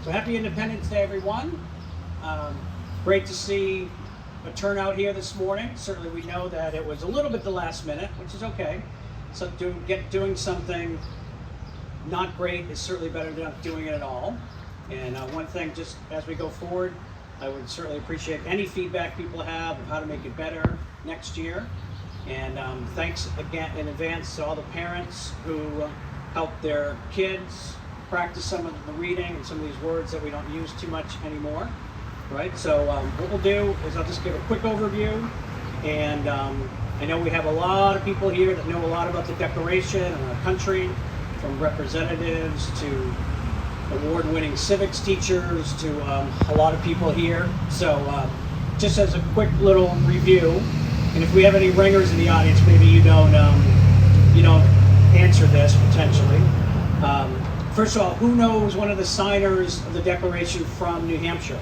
So happy Independence Day, everyone. Great to see a turnout here this morning. Certainly we know that it was a little bit the last minute, which is okay. So doing something not great is certainly better than not doing it at all. And one thing, just as we go forward, I would certainly appreciate any feedback people have of how to make it better next year. And thanks again in advance to all the parents who helped their kids practice some of the reading and some of these words that we don't use too much anymore, right? So what we'll do is I'll just give a quick overview, and I know we have a lot of people here that know a lot about the Declaration and our country, from representatives to award-winning civics teachers to a lot of people here. So just as a quick little review, and if we have any ringers in the audience, maybe you don't answer this potentially. First of all, who knows one of the signers of the Declaration from New Hampshire?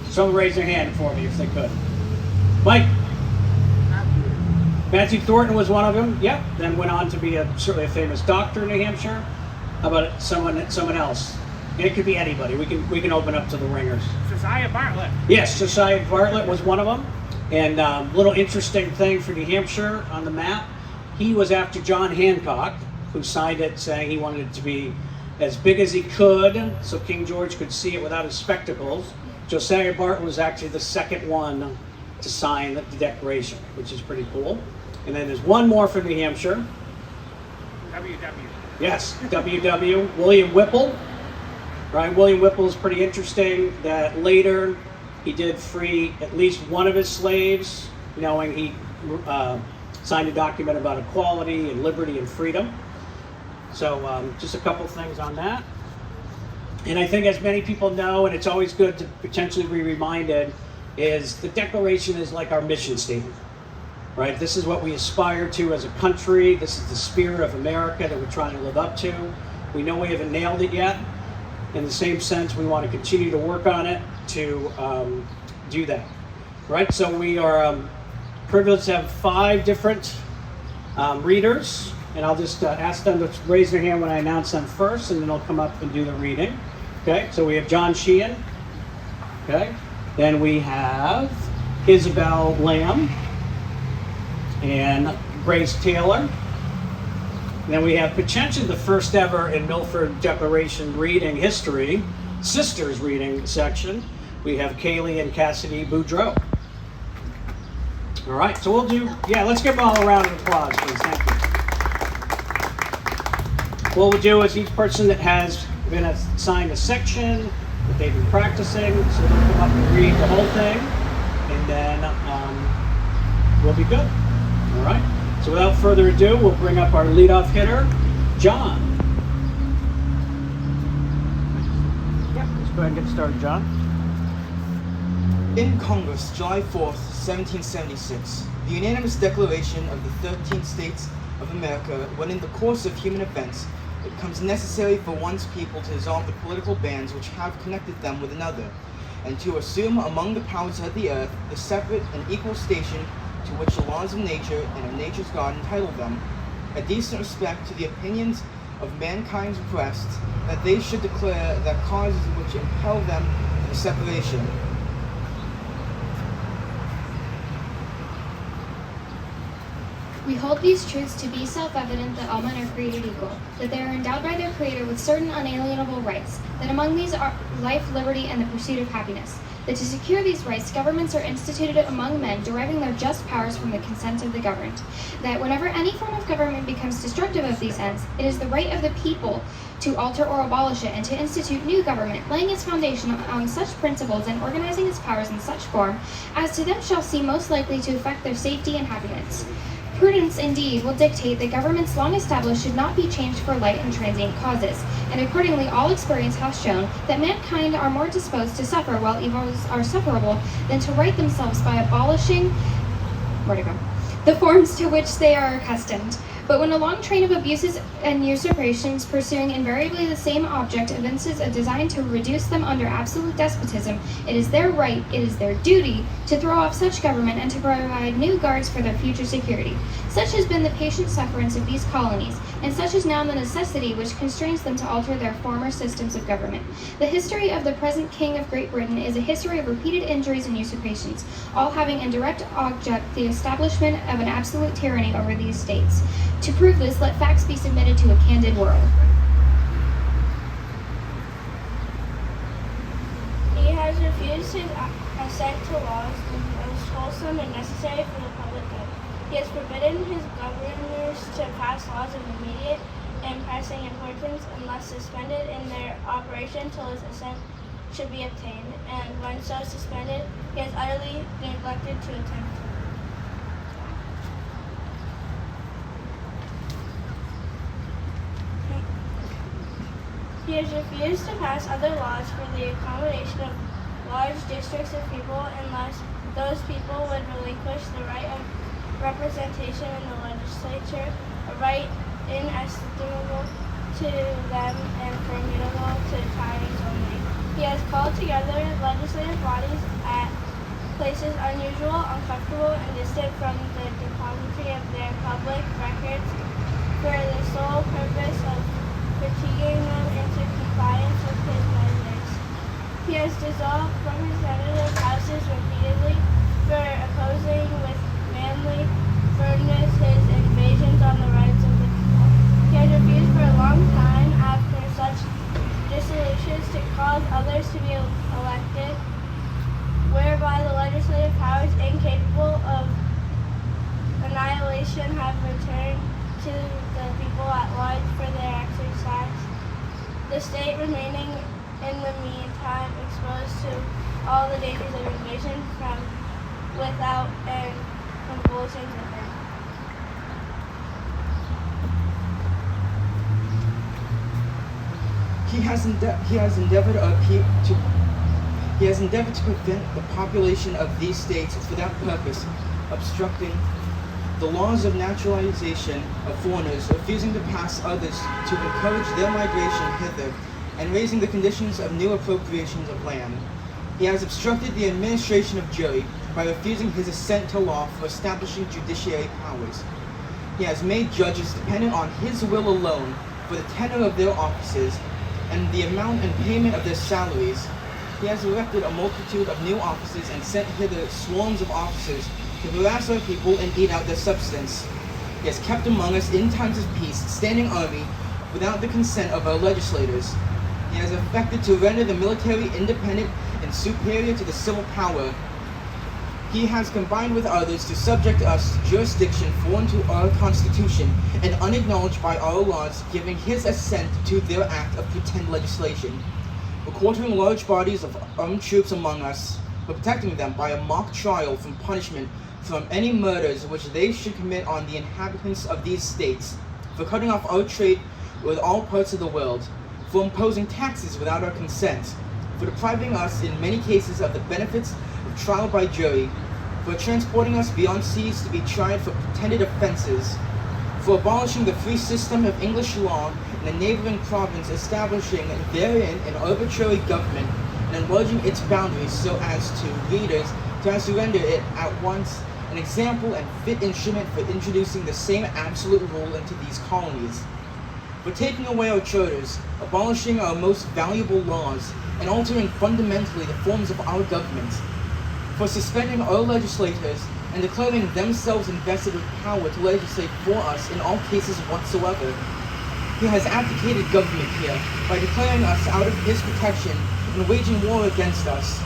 Someone raise their hand for me if they could. Mike? Matthew Thornton was one of them. Yep. Then went on to be certainly a famous doctor in New Hampshire. How about someone else? And it could be anybody. We can open up to the ringers. Josiah Bartlett. Yes, Josiah Bartlett was one of them. And little interesting thing for New Hampshire on the map. He was after John Hancock, who signed it saying he wanted it to be as big as he could so King George could see it without his spectacles. Josiah Bartlett was actually the second one to sign the Declaration, which is pretty cool. And then there's one more from New Hampshire. WW. Yes, WW, William Whipple. Right, William Whipple is pretty interesting that later he did free at least one of his slaves, knowing he signed a document about equality and liberty and freedom. So just a couple things on that. And I think as many people know, and it's always good to potentially be reminded, is the Declaration is like our mission statement, right? This is what we aspire to as a country. This is the spirit of America that we're trying to live up to. We know we haven't nailed it yet. In the same sense, we want to continue to work on it to do that, right? So we are privileged to have 5 different readers, and I'll just ask them to raise their hand when I announce them first, and then they'll come up and do the reading. Okay, so we have John Sheehan. Okay, then we have Isabel Lamb and Grace Taylor. Then we have potentially the first ever in Milford Declaration reading history, sisters reading section. We have Kaylee and Cassidy Boudreau. All right, so we'll do, let's give them all a round of applause, please. Thank you. What we'll do is each person that has been assigned a section that they've been practicing, so they'll come up and read the whole thing, and then we'll be good. All right. So without further ado, we'll bring up our leadoff hitter, John. Let's go ahead and get started, John. In Congress, July 4th, 1776, the unanimous declaration of the 13 states of America, when in the course of human events, it becomes necessary for one's people to dissolve the political bands which have connected them with another, and to assume among the powers of the earth the separate and equal station to which the laws of nature and of nature's God entitle them, a decent respect to the opinions of mankind's breast, that they should declare that causes which impel them to the separation. We hold these truths to be self-evident that all men are created equal, that they are endowed by their Creator with certain unalienable rights, that among these are life, liberty, and the pursuit of happiness, that to secure these rights, governments are instituted among men, deriving their just powers from the consent of the governed, that whenever any form of government becomes destructive of these ends, it is the right of the people to alter or abolish it, and to institute new government, laying its foundation on such principles and organizing its powers in such form as to them shall seem most likely to effect their safety and happiness. Prudence, indeed, will dictate that governments long established should not be changed for light and transient causes, and accordingly all experience has shown that mankind are more disposed to suffer while evils are sufferable than to right themselves by abolishing the forms to which they are accustomed. But when a long train of abuses and usurpations pursuing invariably the same object evinces a design to reduce them under absolute despotism, it is their right, it is their duty, to throw off such government and to provide new guards for their future security. Such has been the patient sufferance of these colonies, and such is now the necessity which constrains them to alter their former systems of government. The history of the present King of Great Britain is a history of repeated injuries and usurpations, all having in direct object the establishment of an absolute tyranny over these states. To prove this, let facts be submitted to a candid world. He has refused his assent to laws the most wholesome and necessary for the public good. He has forbidden his governors to pass laws of immediate and pressing importance unless suspended in their operation till his assent should be obtained, and when so suspended, he has utterly neglected to attempt it. He has refused to pass other laws for the accommodation of large districts of people unless those people would relinquish the right of representation in the legislature, a right inestimable to them and formidable to tyrants only. He has called together legislative bodies at places unusual, uncomfortable, and distant from the depository of their public records for the sole purpose of fatiguing them into compliance with his measures. He has dissolved representative houses repeatedly for opposing with manly firmness his invasions on the rights of the people. He has refused for a long time after such dissolutions to cause others to be elected, whereby the legislative powers incapable of annihilation have returned to the people at large for their exercise, the state remaining in the meantime exposed to all the dangers of invasion from without and convulsions within. He has endeavored to prevent the population of these states for that purpose, obstructing the laws of naturalization of foreigners, refusing to pass others to encourage their migration hither, and raising the conditions of new appropriations of land. He has obstructed the administration of jury by refusing his assent to law for establishing judiciary powers. He has made judges dependent on his will alone for the tenure of their offices and the amount and payment of their salaries. He has erected a multitude of new offices and sent hither swarms of officers to harass our people and eat out their substance. He has kept among us in times of peace standing army without the consent of our legislators. He has affected to render the military independent and superior to the civil power. He has combined with others to subject us to jurisdiction foreign to our Constitution and unacknowledged by our laws, giving his assent to their act of pretend legislation, for quartering large bodies of armed troops among us, for protecting them by a mock trial from punishment from any murders which they should commit on the inhabitants of these states, for cutting off our trade with all parts of the world, for imposing taxes without our consent, for depriving us in many cases of the benefits of trial by jury, for transporting us beyond seas to be tried for pretended offenses, for abolishing the free system of English law in a neighboring province, establishing therein an arbitrary government, and enlarging its boundaries so as to render it at once an example and fit instrument for introducing the same absolute rule into these colonies, for taking away our charters, abolishing our most valuable laws, and altering fundamentally the forms of our government, for suspending our legislators and declaring themselves invested with power to legislate for us in all cases whatsoever. He has abdicated government here by declaring us out of his protection and waging war against us.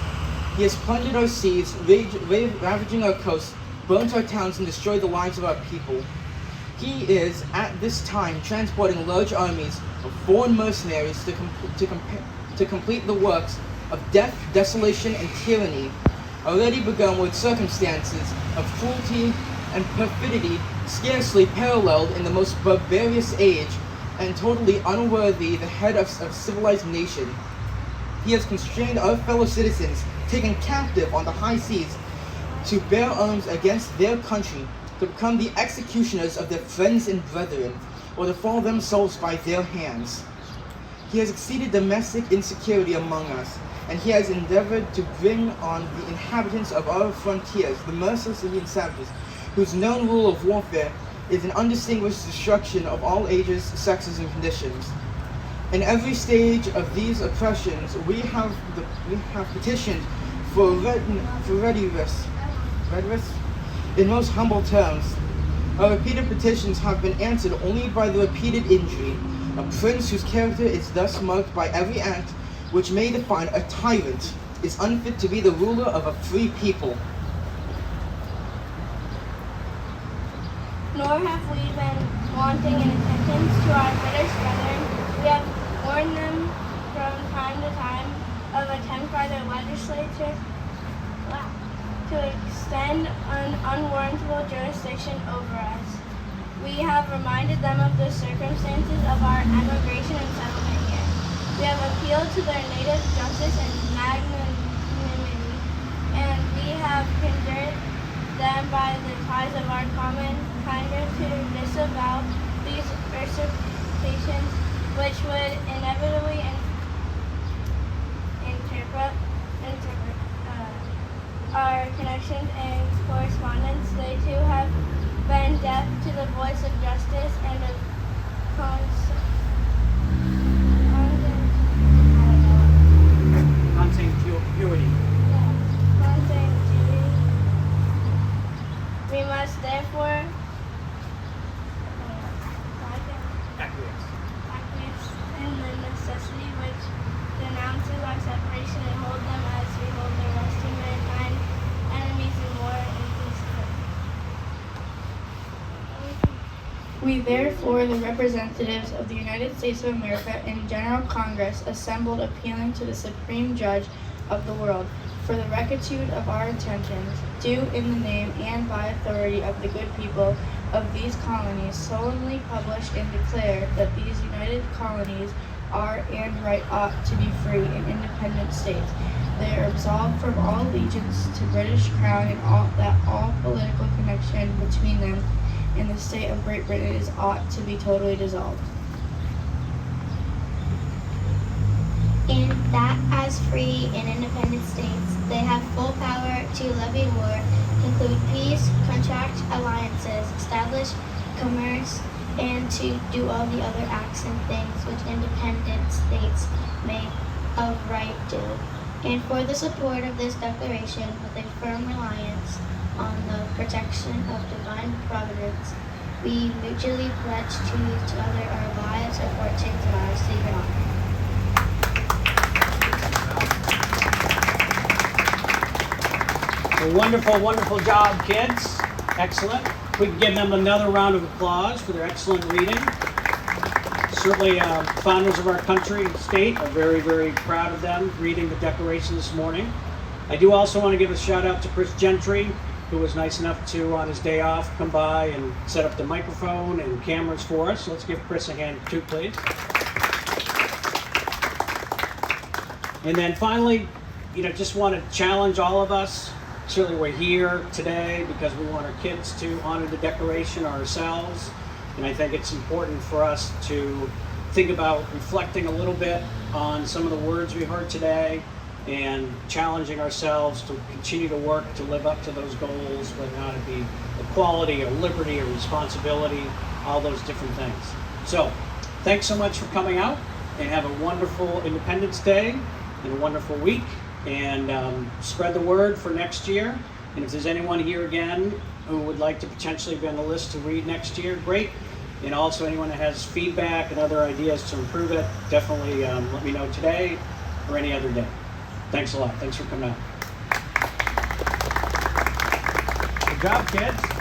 He has plundered our seas, ravaging our coasts, burnt our towns, and destroyed the lives of our people. He is, at this time, transporting large armies of foreign mercenaries to complete the works of death, desolation, and tyranny, already begun with circumstances of cruelty and perfidy scarcely paralleled in the most barbarous age, and totally unworthy the head of a civilized nation. He has constrained our fellow citizens, taken captive on the high seas, to bear arms against their country, to become the executioners of their friends and brethren, or to fall themselves by their hands. He has exceeded domestic insecurity among us, and he has endeavored to bring on the inhabitants of our frontiers, the merciless Indian savages, whose known rule of warfare is an undistinguished destruction of all ages, sexes, and conditions. In every stage of these oppressions, we have petitioned for redress in most humble terms. Our repeated petitions have been answered only by the repeated injury. A prince whose character is thus marked by every act which may define a tyrant is unfit to be the ruler of a free people. Nor have we been wanting in attendance to our British brethren. We have warned them from time to time of attempt by their legislature to extend an unwarrantable jurisdiction over us. We have reminded them of the circumstances of our emigration and settlement here. We have appealed to their native justice and magnanimity, and we have conjured them by the ties of our common kindness to disavow these usurpations, which would inevitably interrupt our connections and correspondence. They too have been deaf to the voice of justice and of Continuity. continuity. We must therefore acquiesce in the necessity which denounces our separation and hold them as we hold the rest of mankind, enemies in war and peace. We therefore, the representatives of the United States of America in General Congress, assembled appealing to the Supreme Judge of the world for the rectitude of our intentions, do in the name and by authority of the good people of these colonies solemnly publish and declare that these united colonies are and right ought to be free and independent states. They are absolved from all allegiance to British Crown and all political connection between them and the state of Great Britain is ought to be totally dissolved. And that as free and independent states, they have full power to levy war, conclude peace, contract alliances, establish commerce, and to do all the other acts and things which independent states may of right do. And for the support of this declaration, with a firm reliance on the protection of divine providence, we mutually pledge to each other our lives, our fortunes, and our secret honor. A wonderful, wonderful job, kids. Excellent. We can give them another round of applause for their excellent reading. Certainly, founders of our country and state are very, very proud of them reading the Declaration this morning. I do also want to give a shout out to Chris Gentry, who was nice enough to, on his day off, come by and set up the microphone and cameras for us. So let's give Chris a hand too, please. And then finally, just want to challenge all of us. Certainly we're here today because we want our kids to honor the Declaration ourselves. And I think it's important for us to think about reflecting a little bit on some of the words we heard today and challenging ourselves to continue to work to live up to those goals, whether or not it be equality or liberty or responsibility, all those different things. So thanks so much for coming out, and have a wonderful Independence Day and a wonderful week. And spread the word for next year. And if there's anyone here again who would like to potentially be on the list to read next year, great. And also anyone that has feedback and other ideas to improve it, definitely let me know today or any other day. Thanks a lot. Thanks for coming out. Good job, kids.